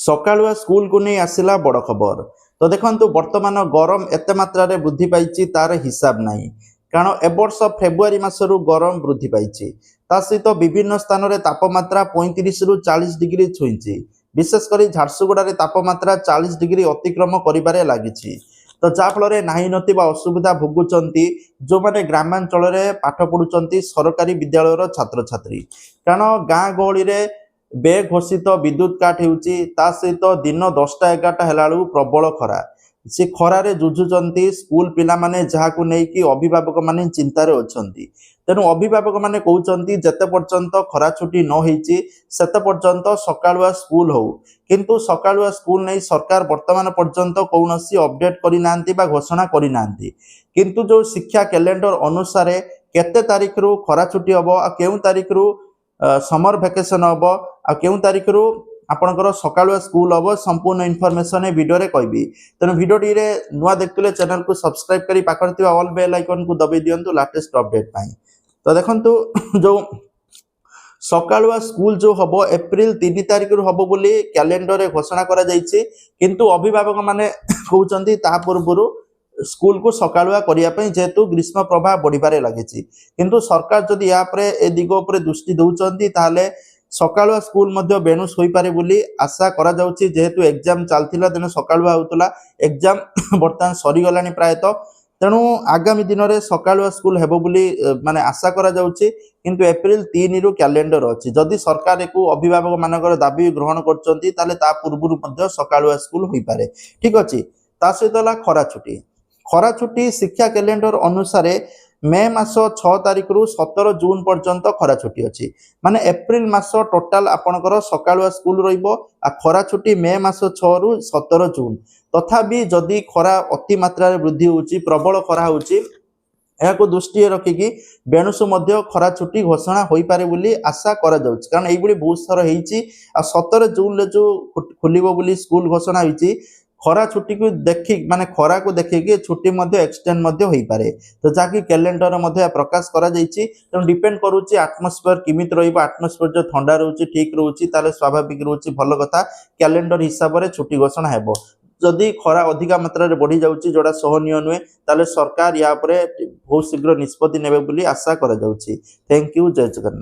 सकाळुआ school को नहीं आसला बड़ खबर। तो देखो बर्तमान गरम एत मात्रा वृद्धि पाई तार हिसाब नहीं, कारण एबर्ष फेब्रुआरी मासरू गरम वृद्धि पाई सहित विभिन्न स्थान में तापमात्रा 35 रु 40 डिग्री छुई। विशेषकर झारसुगुड़ा तापमात्रा 40 डिग्री अतिक्रम कर लगी। तो जहाँफल ना नथिबा असुविधा भोगुंट जो मैंने ग्रामांचल पाठ पढ़ुंट सरकारी विद्यालय छात्र छात्री, कारण गाँ गहली बेघोषित विद्युत काट हो सहित दिन 10टा 11टा है प्रबल खरा से खरारे जुझुंट स्कूल पिला माने जहां नहीं अभिभावक माने चिंतार अच्छा। तेणु अभिभावक माने कहते जिते पर्यंत खरा छुट्टी न होते पर्यंत सकाळुआ स्कूल हो, किंतु सकाळुआ स्कूल नहीं सरकार वर्तमान पर्यंत कौन अपडेट करना घोषणा करना, किंतु जो शिक्षा कैलेंडर अनुसार केते तारीख रु खरा छुट्टी हम आ केउ तारीख रु समर वैकेशन हम आ केउ तारीख रु आपणकर सकाळुआ स्कूल हम संपूर्ण इनफॉरमेशन वीडियो रे कहबी। तेणु वीडियो टी रे नुआ देखले चैनल को सब्सक्राइब करी पाखर थिबा ऑल बेल आइकन को दबे दियंतु लेटेस्ट अपडेट पाई। तो देखंतु जो सकाळुआ स्कूल जो हम एप्रिल 3 तारीख रु हम बोली कैलेंडर रे घोषणा करा जायछि, किंतु अभिभावक माने कहउचंती ता पूर्वरु स्कूल को सकाळुआ करिया जेहेतु ग्रीष्म प्रभाव बढ़िबारे लगी, किंतु सरकार जदि या ए दिग उपर दृष्टि दउचंती ताले सकाळुआ स्कूल मध्य बेणुस होई पारे बोली आशा करा जाउची। जेहेतु एग्जाम चलथिला दिन सकाळुआ होतला, एग्जाम वर्तमान सरी गलानी प्रायतः, तेणु आगामी दिन में सकाळुआ स्कूल हेबो बोली माने आशा करा जाउची, किंतु एप्रिल 3 रु कैलेंडर अछि। जदि सरकार को अभिभावक मानकर दाबी ग्रहण करचंती ताले ता पूर्वरु मध्य सकाळुआ स्कूल होई पारे। ठीक अछि। ता सहित ला खरा छुट्टी। खरा छुट्टी शिक्षा कैलेंडर अनुसार मे मास 6 तारीख रु 17 जून पर्यंत खरा छुट्टी अच्छी, माने एप्रिल मास टोटाल आपणकर सकाळुआ स्कूल रहिबो आ खरा छुट्टी मे मास 6 रु 17 जून। तथापि जदि खरा अति मात्रा वृद्धि होउची, प्रबल खरा होउची, को दृष्टि रखिकी बेणुसु मध्य खरा छुट्टी घोषणा होई पारे बोली आशा करा जाउची, कारण एइबडी बहुत थर हेइची आ 17 जून ले जो खुलिबो बोली स्कूल घोषणा होइची। खरा छुट्टी को देखी माने खरा को देखिए छुट्टी मध्य एक्सटेंड मध्य होई पारे। तो जाकि कैलेंडर मध्य प्रकाश करा जाइछि। तेणु डिपेंड करूची आटमोस्फियर किमित रहिबो, आटमोस्फियर जो ठंडा रहउची ठीक रहउची ताले स्वाभाविक रहउची भल कथा, कैलेंडर हिसाब रे छुट्टी घोषणा हेबो। जदि खरा अधिका मात्रा रे बढ़ी जाउची जोड़ा सहनीय नुहे ताले सरकार या परे बहुत शीघ्र निष्पत्ति नेबे बोली आशा करा जाउची। Thank you. जय जगन्नाथ।